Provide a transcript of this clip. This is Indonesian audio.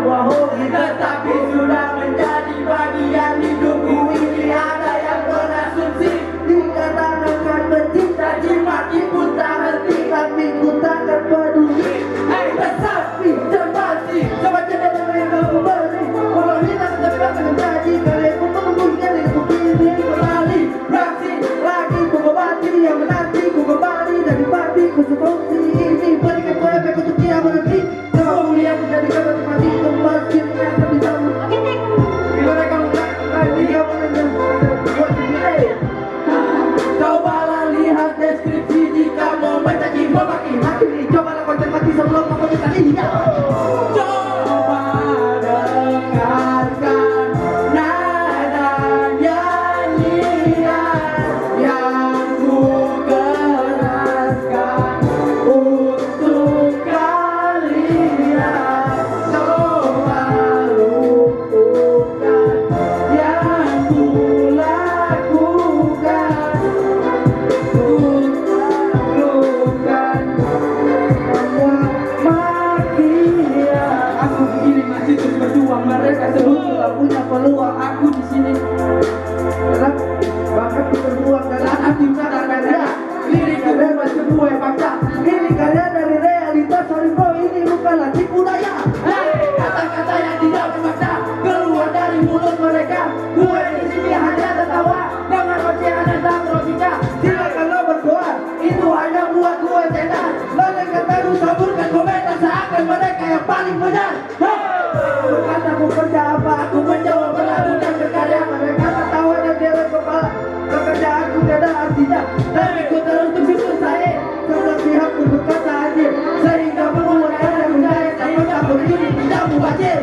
bohongi, tetapi sudah menjadi bagian hidupku ini. Ada yang berasumsi dikatakan bercinta, mati pun tak henti, tapi ku takkan peduli. Tetapi termati sama cerita yang kau beri, walau hilang tetap menjadi kalian ku menunggu kalian ku pilih kembali. Reaksi lagi ku kembali yang menanti ku kembali dari babi ku seperti ini. Berikan ku efek untuk dia berhenti. Mulia menjadi kata mati kembali kirinya tapi tahu. Gimana kamu lagi kamu buat sendiri. Cobalah lihat deskripsi jika mau mencaci memaki hati. Cobalah kontemplasi sebelum kau minta lihat. Coba dengarkan nada nyanyian yang ku keraskan untuk kalian. Coba lupakan yang ku lakukan, ku taklukkan makia. Aku begini masih terus berjuang, mereka sebut telah punya peluang. Aku di sini dalam bahkan berjuang dalam hati dan karya. Lirik bebas sebuah fakta. Ini karya dari realitas. Sorry bro, ini bukanlah tipu daya. Kata-kata yang tidak bermakna keluar dari mulut mereka. Gue di sini hanya tertawa dengan ocehan dan tak logika. Silakan lo berdoa, itu hanya buat gue tenar. Lalu kata lu saburkan komentar seakan mereka yang paling benar. Berkata aku kerja apa, aku menjawab berlaku dan berkarya. Mereka tertawa dan geleng kepala. Pekerjaanku tidak ada artinya, tapi ku terus susun saya. Sebelah pihak pun berkata hadir, sehingga membuat karya budaya dapat tak berdiri tidak mubazir.